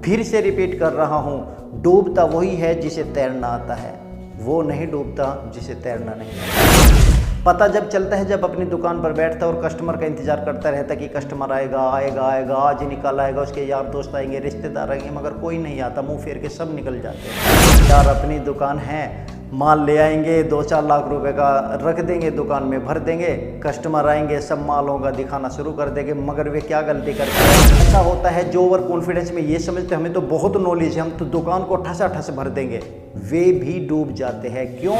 फिर से रिपीट कर रहा हूँ, डूबता वही है जिसे तैरना आता है, वो नहीं डूबता जिसे तैरना नहीं आता। पता जब चलता है जब अपनी दुकान पर बैठता है और कस्टमर का इंतजार करता रहता है कि कस्टमर आएगा आएगा आएगा, आज ही निकल आएगा, उसके यार दोस्त आएंगे, रिश्तेदार आएंगे, मगर कोई नहीं आता, मुंह फेर के सब निकल जाते हैं। यार अपनी दुकान है, माल ले आएंगे, 2-4 लाख रुपए का रख देंगे, दुकान में भर देंगे, कस्टमर आएंगे, सब माल होगा, दिखाना शुरू कर देंगे, मगर वे क्या गलती करते हैं, ऐसा होता है जो ओवर कॉन्फिडेंस में ये समझते हमें तो बहुत नॉलेज है, हम तो दुकान को ठसा भर देंगे, वे भी डूब जाते हैं। क्यों?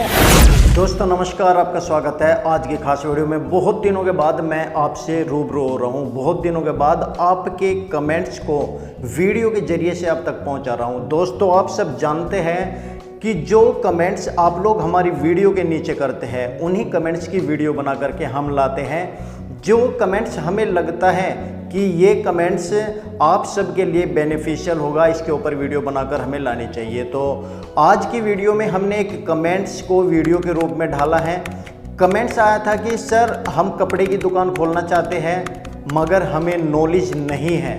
दोस्तों नमस्कार, आपका स्वागत है आज की खास वीडियो में। बहुत दिनों के बाद मैं आपसे रूबरू हो रहा हूँ, बहुत दिनों के बाद आपके कमेंट्स को वीडियो के जरिए से आप तक पहुँचा रहा हूँ। दोस्तों आप सब जानते हैं कि जो कमेंट्स आप लोग हमारी वीडियो के नीचे करते हैं, उन्हीं कमेंट्स की वीडियो बना करके हम लाते हैं। जो कमेंट्स हमें लगता है कि ये कमेंट्स आप सबके लिए बेनिफिशियल होगा, इसके ऊपर वीडियो बनाकर हमें लानी चाहिए। तो आज की वीडियो में हमने एक कमेंट्स को वीडियो के रूप में ढाला है। कमेंट्स आया था कि सर हम कपड़े की दुकान खोलना चाहते हैं मगर हमें नॉलेज नहीं है,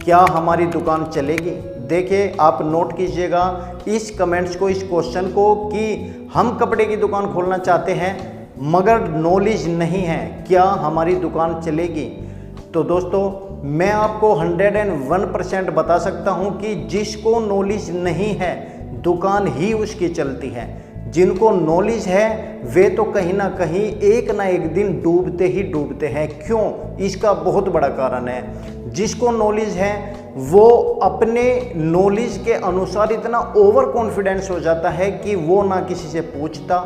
क्या हमारी दुकान चलेगी? देखिए आप नोट कीजिएगा इस कमेंट्स को, इस क्वेश्चन को कि हम कपड़े की दुकान खोलना चाहते हैं मगर नॉलेज नहीं है, क्या हमारी दुकान चलेगी? तो दोस्तों मैं आपको 101% बता सकता हूं कि जिसको नॉलेज नहीं है दुकान ही उसकी चलती है। जिनको नॉलेज है वे तो कहीं ना कहीं एक ना एक दिन डूबते ही डूबते हैं। क्यों? इसका बहुत बड़ा कारण है। जिसको नॉलेज है वो अपने नॉलेज के अनुसार इतना ओवर कॉन्फिडेंस हो जाता है कि वो ना किसी से पूछता,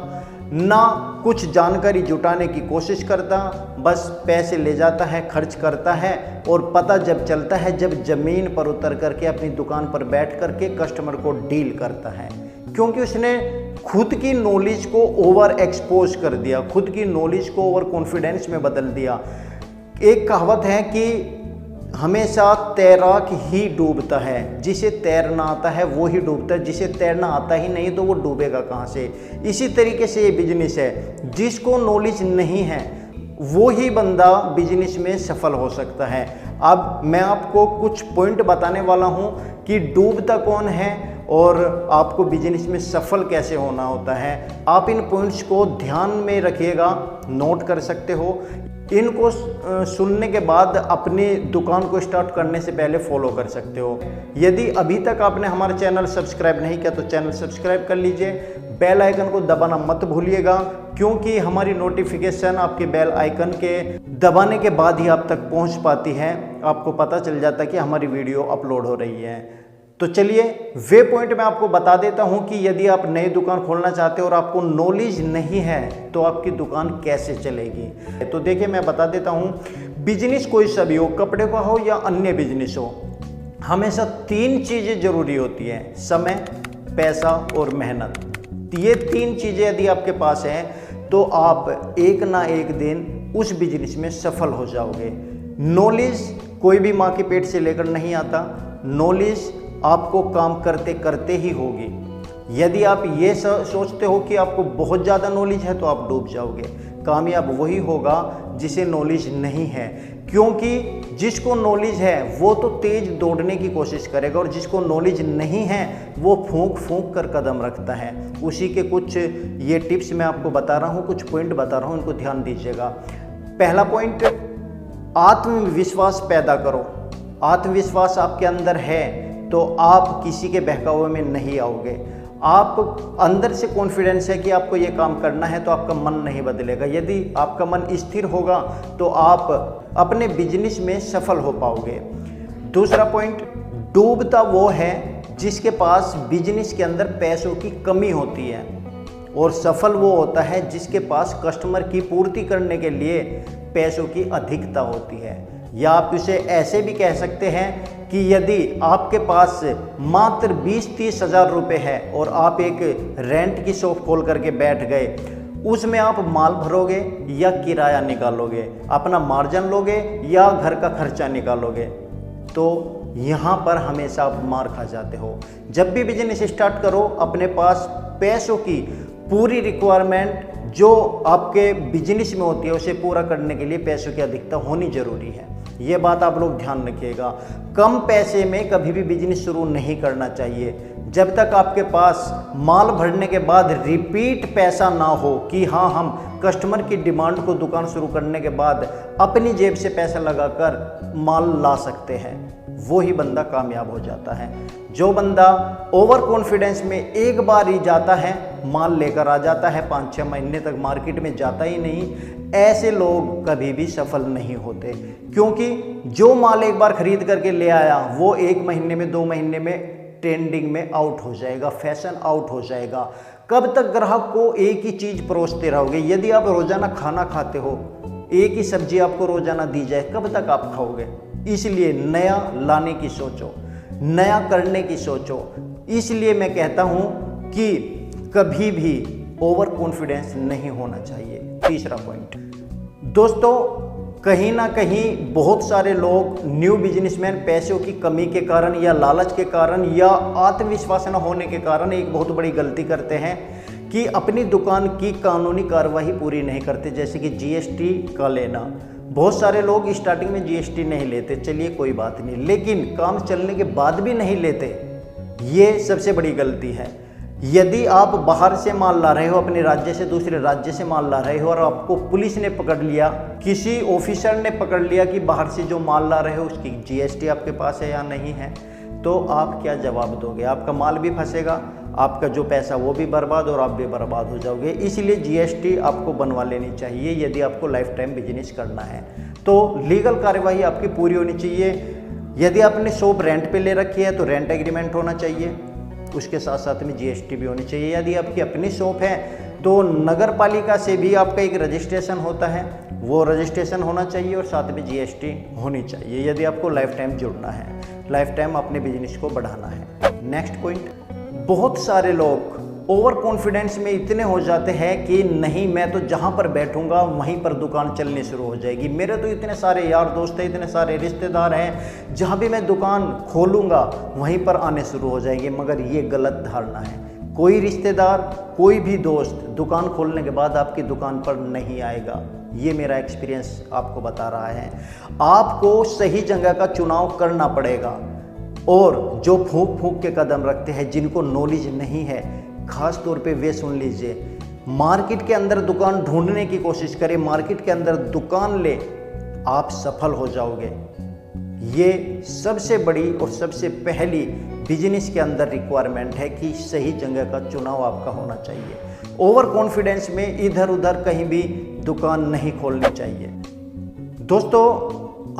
ना कुछ जानकारी जुटाने की कोशिश करता, बस पैसे ले जाता है, खर्च करता है, और पता जब चलता है जब ज़मीन पर उतर करके अपनी दुकान पर बैठ करके कस्टमर को डील करता है, क्योंकि उसने खुद की नॉलेज को ओवर एक्सपोज कर दिया, खुद की नॉलेज को ओवर कॉन्फिडेंस में बदल दिया। एक कहावत है कि हमेशा तैराक ही डूबता है, जिसे तैरना आता है वो ही डूबता है, जिसे तैरना आता ही नहीं तो वो डूबेगा कहाँ से। इसी तरीके से ये बिजनेस है, जिसको नॉलेज नहीं है वो ही बंदा बिजनेस में सफल हो सकता है। अब मैं आपको कुछ पॉइंट बताने वाला हूँ कि डूबता कौन है और आपको बिजनेस में सफल कैसे होना होता है। आप इन पॉइंट्स को ध्यान में रखिएगा, नोट कर सकते हो। इनको सुनने के बाद अपनी दुकान को स्टार्ट करने से पहले फॉलो कर सकते हो। यदि अभी तक आपने हमारा चैनल सब्सक्राइब नहीं किया तो चैनल सब्सक्राइब कर लीजिए, बेल आइकन को दबाना मत भूलिएगा, क्योंकि हमारी नोटिफिकेशन आपके बेल आइकन के दबाने के बाद ही आप तक पहुंच पाती है, आपको पता चल जाता है कि हमारी वीडियो अपलोड हो रही है। तो चलिए वे पॉइंट मैं आपको बता देता हूं कि यदि आप नई दुकान खोलना चाहते हो और आपको नॉलेज नहीं है तो आपकी दुकान कैसे चलेगी। तो देखिए मैं बता देता हूं, बिजनेस कोई सा भी हो, कपड़े का हो या अन्य बिजनेस हो, हमेशा 3 चीज़ें जरूरी होती हैं, समय, पैसा और मेहनत। ये 3 चीज़ें यदि आपके पास हैं तो आप एक ना एक दिन उस बिजनेस में सफल हो जाओगे। नॉलेज कोई भी माँ के पेट से लेकर नहीं आता, नॉलेज आपको काम करते करते ही होगी। यदि आप ये सोचते हो कि आपको बहुत ज़्यादा नॉलेज है तो आप डूब जाओगे। कामयाब वही होगा जिसे नॉलेज नहीं है, क्योंकि जिसको नॉलेज है वो तो तेज दौड़ने की कोशिश करेगा और जिसको नॉलेज नहीं है वो फूंक फूंक कर कदम रखता है। उसी के कुछ ये टिप्स मैं आपको बता रहा हूँ, कुछ पॉइंट बता रहा हूँ, इनको ध्यान दीजिएगा। पहला पॉइंट, आत्मविश्वास पैदा करो। आत्मविश्वास आपके अंदर है तो आप किसी के बहकावे में नहीं आओगे। आप अंदर से कॉन्फिडेंस है कि आपको ये काम करना है तो आपका मन नहीं बदलेगा। यदि आपका मन स्थिर होगा तो आप अपने बिजनेस में सफल हो पाओगे। दूसरा पॉइंट, डूबता वो है जिसके पास बिजनेस के अंदर पैसों की कमी होती है, और सफल वो होता है जिसके पास कस्टमर की पूर्ति करने के लिए पैसों की अधिकता होती है। या आप इसे ऐसे भी कह सकते हैं कि यदि आपके पास मात्र 20-30 हज़ार रुपये है और आप एक रेंट की शॉप खोल करके बैठ गए, उसमें आप माल भरोगे या किराया निकालोगे, अपना मार्जिन लोगे या घर का खर्चा निकालोगे, तो यहाँ पर हमेशा आप मार खा जाते हो। जब भी बिजनेस स्टार्ट करो अपने पास पैसों की पूरी रिक्वायरमेंट जो आपके बिजनेस में होती है उसे पूरा करने के लिए पैसों की अधिकता होनी जरूरी है। ये बात आप लोग ध्यान रखिएगा। कम पैसे में कभी भी बिजनेस शुरू नहीं करना चाहिए। जब तक आपके पास माल भरने के बाद रिपीट पैसा ना हो कि हाँ हम कस्टमर की डिमांड को दुकान शुरू करने के बाद अपनी जेब से पैसा लगाकर माल ला सकते हैं, वो ही बंदा कामयाब हो जाता है। जो बंदा ओवर कॉन्फिडेंस में एक बार ही जाता है, माल लेकर आ जाता है, 5-6 महीने तक मार्केट में जाता ही नहीं, ऐसे लोग कभी भी सफल नहीं होते। क्योंकि जो माल एक बार खरीद करके ले आया वो 1 महीने में 2 महीने में ट्रेंडिंग में आउट हो जाएगा, फैशन आउट हो जाएगा। कब तक ग्राहक को एक ही चीज़ परोसते रहोगे? यदि आप रोज़ाना खाना खाते हो, एक ही सब्जी आपको रोज़ाना दी जाए, कब तक आप खाओगे? इसलिए नया लाने की सोचो, नया करने की सोचो। इसलिए मैं कहता हूँ कि कभी भी ओवर कॉन्फिडेंस नहीं होना चाहिए। तीसरा पॉइंट दोस्तों, कहीं ना कहीं बहुत सारे लोग न्यू बिजनेसमैन पैसों की कमी के कारण या लालच के कारण या आत्मविश्वास न होने के कारण एक बहुत बड़ी गलती करते हैं कि अपनी दुकान की कानूनी कार्रवाई पूरी नहीं करते, जैसे कि जीएसटी का लेना। बहुत सारे लोग स्टार्टिंग में जीएसटी नहीं लेते, चलिए कोई बात नहीं, लेकिन काम चलने के बाद भी नहीं लेते, ये सबसे बड़ी गलती है। यदि आप बाहर से माल ला रहे हो, अपने राज्य से दूसरे राज्य से माल ला रहे हो और आपको पुलिस ने पकड़ लिया, किसी ऑफिसर ने पकड़ लिया कि बाहर से जो माल ला रहे हो उसकी जीएसटी आपके पास है या नहीं है, तो आप क्या जवाब दोगे? आपका माल भी फंसेगा, आपका जो पैसा वो भी बर्बाद और आप भी बर्बाद हो जाओगे। इसलिए जीएसटी आपको बनवा लेनी चाहिए यदि आपको लाइफ टाइम बिजनेस करना है। तो लीगल कार्यवाही आपकी पूरी होनी चाहिए। यदि आपने शॉप रेंट पे ले रखी है तो रेंट एग्रीमेंट होना चाहिए, उसके साथ साथ में जीएसटी भी होनी चाहिए। यदि आपकी अपनी शॉप है तो नगर पालिका से भी आपका एक रजिस्ट्रेशन होता है, वो रजिस्ट्रेशन होना चाहिए और साथ में जीएसटी होनी चाहिए यदि आपको लाइफ टाइम जुड़ना है, लाइफ टाइम अपने बिजनेस को बढ़ाना है। नेक्स्ट पॉइंट, बहुत सारे लोग ओवर कॉन्फिडेंस में इतने हो जाते हैं कि नहीं मैं तो जहाँ पर बैठूंगा वहीं पर दुकान चलनी शुरू हो जाएगी। मेरे तो इतने सारे यार दोस्त हैं, इतने सारे रिश्तेदार हैं, जहाँ भी मैं दुकान खोलूंगा वहीं पर आने शुरू हो जाएंगे। मगर ये गलत धारणा है। कोई रिश्तेदार, कोई भी दोस्त दुकान खोलने के बाद आपकी दुकान पर नहीं आएगा। ये मेरा एक्सपीरियंस आपको बता रहा है। आपको सही जगह का चुनाव करना पड़ेगा। और जो फूंक फूंक के कदम रखते हैं, जिनको नॉलेज नहीं है, खास तौर पे वे सुन लीजिए, मार्केट के अंदर दुकान ढूंढने की कोशिश करें, मार्केट के अंदर दुकान ले, आप सफल हो जाओगे। ये सबसे बड़ी और सबसे पहली बिजनेस के अंदर रिक्वायरमेंट है कि सही जगह का चुनाव आपका होना चाहिए। ओवर कॉन्फिडेंस में इधर उधर कहीं भी दुकान नहीं खोलनी चाहिए। दोस्तों,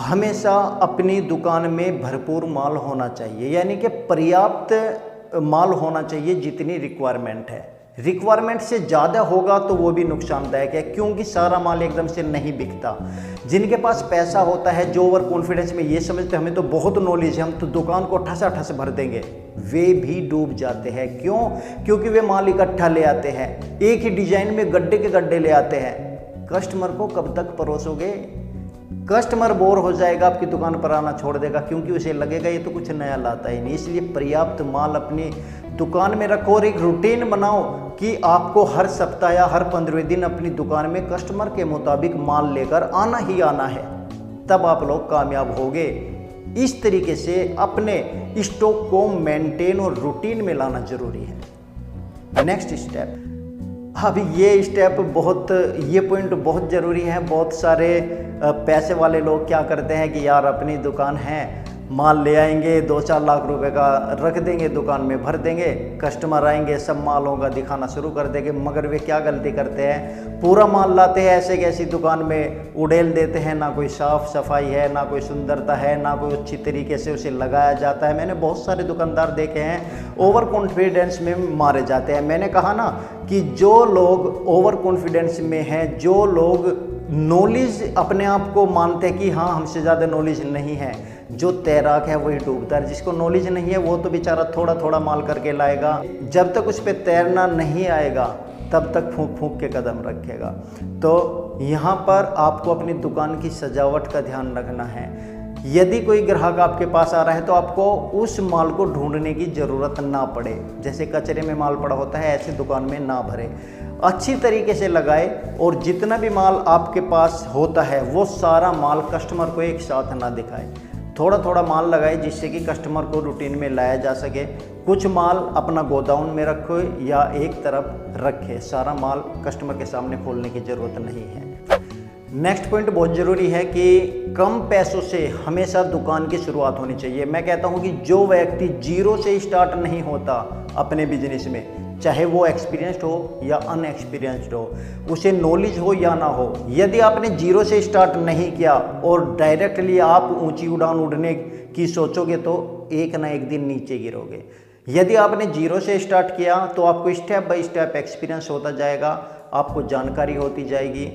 हमेशा अपनी दुकान में भरपूर माल होना चाहिए, यानी कि पर्याप्त माल होना चाहिए जितनी रिक्वायरमेंट है। रिक्वायरमेंट से ज़्यादा होगा तो वो भी नुकसानदायक है, क्योंकि सारा माल एकदम से नहीं बिकता। जिनके पास पैसा होता है, जो ओवर कॉन्फिडेंस में ये समझते हमें तो बहुत नॉलेज है, हम तो दुकान को ठस भर देंगे, वे भी डूब जाते हैं। क्यों? क्योंकि वे माल इकट्ठा ले आते हैं, एक ही डिजाइन में गड्ढे के गड्ढे ले आते हैं। कस्टमर को कब तक परोसोगे? कस्टमर बोर हो जाएगा, आपकी दुकान पर आना छोड़ देगा, क्योंकि उसे लगेगा ये तो कुछ नया लाता ही नहीं। इसलिए पर्याप्त माल अपनी दुकान में रखो और एक रूटीन बनाओ कि आपको हर सप्ताह या हर 15वें दिन अपनी दुकान में कस्टमर के मुताबिक माल लेकर आना ही आना है, तब आप लोग कामयाब होगे। इस तरीके से अपने स्टॉक को मेंटेन और रूटीन में लाना जरूरी है। नेक्स्ट स्टेप, अब ये स्टेप ये पॉइंट बहुत ज़रूरी है। बहुत सारे पैसे वाले लोग क्या करते हैं कि यार अपनी दुकान है, माल ले आएंगे, 2-4 लाख रुपए का रख देंगे, दुकान में भर देंगे, कस्टमर आएंगे, सब माल होगा, दिखाना शुरू कर देंगे। मगर वे क्या गलती करते हैं, पूरा माल लाते हैं, ऐसे कैसी दुकान में उड़ेल देते हैं। ना कोई साफ सफाई है, ना कोई सुंदरता है, ना कोई अच्छी तरीके से उसे लगाया जाता है। मैंने बहुत सारे दुकानदार देखे हैं ओवर कॉन्फिडेंस में मारे जाते हैं। मैंने कहा ना कि जो लोग ओवर कॉन्फिडेंस में हैं, जो लोग नॉलेज अपने आप को मानते हैं कि हाँ हमसे ज़्यादा नॉलेज नहीं है, जो तैराक है वही डूबता है। जिसको नॉलेज नहीं है वो तो बेचारा थोड़ा थोड़ा माल करके लाएगा, जब तक उस पर तैरना नहीं आएगा तब तक फूंक फूंक के कदम रखेगा। तो यहाँ पर आपको अपनी दुकान की सजावट का ध्यान रखना है। यदि कोई ग्राहक आपके पास आ रहा है तो आपको उस माल को ढूंढने की ज़रूरत ना पड़े। जैसे कचरे में माल पड़ा होता है ऐसे दुकान में ना भरे, अच्छी तरीके से लगाए और जितना भी माल आपके पास होता है वो सारा माल कस्टमर को एक साथ ना दिखाए। थोड़ा थोड़ा माल लगाए जिससे कि कस्टमर को रूटीन में लाया जा सके। कुछ माल अपना गोदाउन में रखो या एक तरफ रखे, सारा माल कस्टमर के सामने खोलने की ज़रूरत नहीं है। नेक्स्ट पॉइंट बहुत ज़रूरी है कि कम पैसों से हमेशा दुकान की शुरुआत होनी चाहिए। मैं कहता हूं कि जो व्यक्ति जीरो से स्टार्ट नहीं होता अपने बिजनेस में, चाहे वो एक्सपीरियंस्ड हो या अनएक्सपीरियंस्ड हो, उसे नॉलेज हो या ना हो, यदि आपने जीरो से स्टार्ट नहीं किया और डायरेक्टली आप ऊंची उड़ान उड़ने की सोचोगे तो एक ना एक दिन नीचे गिरोगे। यदि आपने जीरो से स्टार्ट किया तो आपको स्टेप बाय स्टेप एक्सपीरियंस होता जाएगा, आपको जानकारी होती जाएगी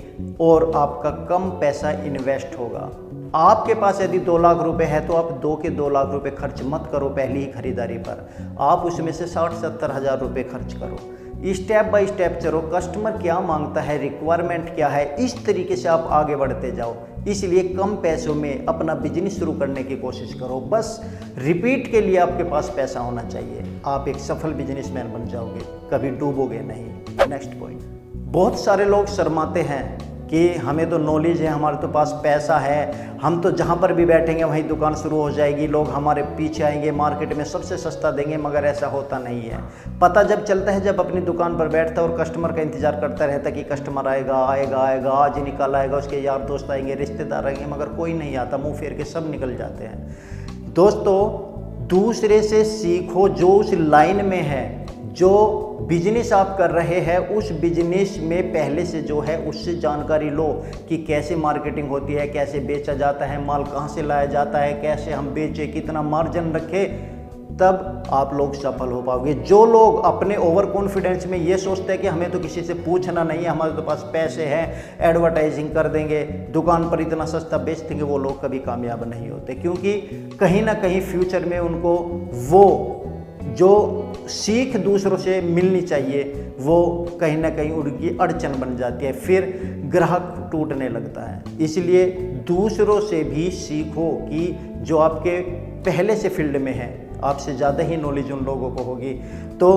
और आपका कम पैसा इन्वेस्ट होगा। आपके पास यदि 2 लाख रुपए है तो आप 2 लाख रुपए खर्च मत करो पहली ही खरीदारी पर, आप उसमें से 60-70 हज़ार रुपये खर्च करो। स्टेप बाय स्टेप चलो, कस्टमर क्या मांगता है, रिक्वायरमेंट क्या है, इस तरीके से आप आगे बढ़ते जाओ। इसलिए कम पैसों में अपना बिजनेस शुरू करने की कोशिश करो। बस रिपीट के लिए आपके पास पैसा होना चाहिए, आप एक सफल बिजनेसमैन बन जाओगे, कभी डूबोगे नहीं। नेक्स्ट पॉइंट, बहुत सारे लोग शर्माते हैं कि हमें तो नॉलेज है, हमारे तो पास पैसा है, हम तो जहाँ पर भी बैठेंगे वहीं दुकान शुरू हो जाएगी, लोग हमारे पीछे आएंगे, मार्केट में सबसे सस्ता देंगे। मगर ऐसा होता नहीं है। पता जब चलता है जब अपनी दुकान पर बैठता है और कस्टमर का इंतज़ार करता रहता है कि कस्टमर आएगा आएगा आएगा, आज ही निकल आएगा, उसके यार दोस्त आएंगे, रिश्तेदार आएंगे, मगर कोई नहीं आता, मुँह फेर के सब निकल जाते हैं। दोस्तों, दूसरे से सीखो जो उस लाइन में है, जो बिजनेस आप कर रहे हैं उस बिजनेस में पहले से जो है उससे जानकारी लो कि कैसे मार्केटिंग होती है, कैसे बेचा जाता है, माल कहाँ से लाया जाता है, कैसे हम बेचे, कितना मार्जिन रखे, तब आप लोग सफल हो पाओगे। जो लोग अपने ओवर कॉन्फिडेंस में ये सोचते हैं कि हमें तो किसी से पूछना नहीं है, हमारे तो पास पैसे हैं, एडवर्टाइजिंग कर देंगे, दुकान पर इतना सस्ता बेच देंगे, वो लोग कभी कामयाब नहीं होते। क्योंकि कहीं ना कहीं फ्यूचर में उनको वो जो सीख दूसरों से मिलनी चाहिए वो कहीं ना कहीं उनकी अड़चन बन जाती है, फिर ग्राहक टूटने लगता है। इसलिए दूसरों से भी सीखो कि जो आपके पहले से फील्ड में है, आपसे ज़्यादा ही नॉलेज उन लोगों को होगी। तो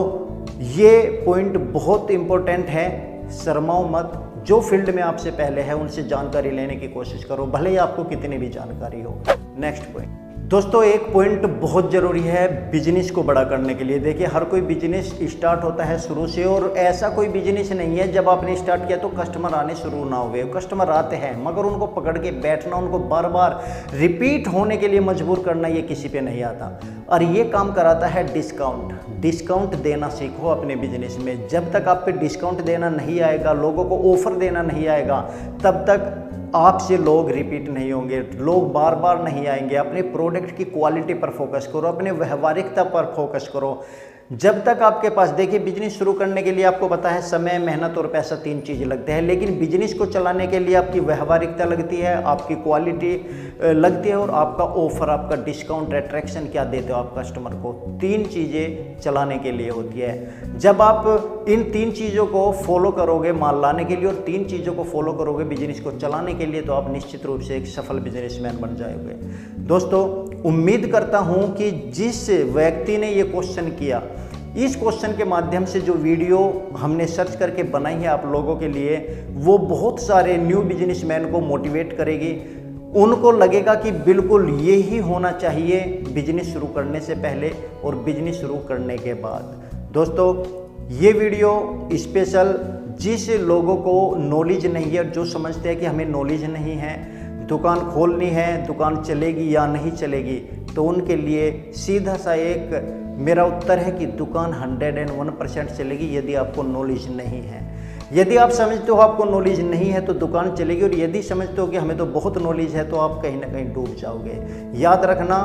ये पॉइंट बहुत इम्पोर्टेंट है, शर्माओ मत। जो फील्ड में आपसे पहले है उनसे जानकारी लेने की कोशिश करो, भले ही आपको कितनी भी जानकारी हो। नेक्स्ट पॉइंट दोस्तों, एक पॉइंट बहुत ज़रूरी है बिजनेस को बड़ा करने के लिए। देखिए, हर कोई बिजनेस स्टार्ट होता है शुरू से, और ऐसा कोई बिजनेस नहीं है जब आपने स्टार्ट किया तो कस्टमर आने शुरू ना हुए। कस्टमर आते हैं, मगर उनको पकड़ के बैठना, उनको बार बार रिपीट होने के लिए मजबूर करना, ये किसी पे नहीं आता। और ये काम कराता है डिस्काउंट। डिस्काउंट देना सीखो अपने बिजनेस में। जब तक आप पे डिस्काउंट देना नहीं आएगा, लोगों को ऑफर देना नहीं आएगा, तब तक आपसे लोग रिपीट नहीं होंगे, लोग बार बार नहीं आएंगे। अपने प्रोडक्ट की क्वालिटी पर फोकस करो, अपने व्यवहारिकता पर फोकस करो। जब तक आपके पास, देखिए, बिजनेस शुरू करने के लिए आपको पता है समय, मेहनत और पैसा 3 चीज़ लगते हैं, लेकिन बिजनेस को चलाने के लिए आपकी व्यवहारिकता लगती है, आपकी क्वालिटी लगती है और आपका ऑफर, आपका डिस्काउंट, अट्रैक्शन क्या देते हो आप कस्टमर को। 3 चीज़ें चलाने के लिए होती है। जब आप इन 3 चीज़ों को फॉलो करोगे माल लाने के लिए और 3 चीज़ों को फॉलो करोगे बिजनेस को चलाने के लिए, तो आप निश्चित रूप से एक सफल बिजनेसमैन बन जाओगे। दोस्तों, उम्मीद करता हूं कि जिस व्यक्ति ने ये क्वेश्चन किया, इस क्वेश्चन के माध्यम से जो वीडियो हमने सर्च करके बनाई है आप लोगों के लिए, वो बहुत सारे न्यू बिजनेसमैन को मोटिवेट करेगी। उनको लगेगा कि बिल्कुल ये ही होना चाहिए बिजनेस शुरू करने से पहले और बिजनेस शुरू करने के बाद। दोस्तों, ये वीडियो स्पेशल जिस लोगों को नॉलेज नहीं है, जो समझते हैं कि हमें नॉलेज नहीं है, दुकान खोलनी है, दुकान चलेगी या नहीं चलेगी, तो उनके लिए सीधा सा एक मेरा उत्तर है कि दुकान 101% चलेगी यदि आपको नॉलेज नहीं है। यदि आप समझते हो आपको नॉलेज नहीं है तो दुकान चलेगी, और यदि समझते हो कि हमें तो बहुत नॉलेज है, तो आप कहीं ना कहीं डूब जाओगे। याद रखना,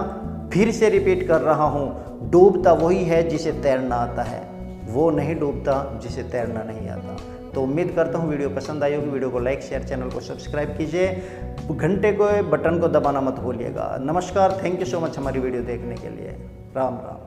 फिर से रिपीट कर रहा हूँ, डूबता वही है जिसे तैरना आता है, वो नहीं डूबता जिसे तैरना नहीं आता। तो उम्मीद करता हूँ वीडियो पसंद आई होगी। वीडियो को लाइक, शेयर, चैनल को सब्सक्राइब कीजिए, घंटे को बटन को दबाना मत भूलिएगा। नमस्कार, थैंक यू सो मच हमारी वीडियो देखने के लिए। राम राम।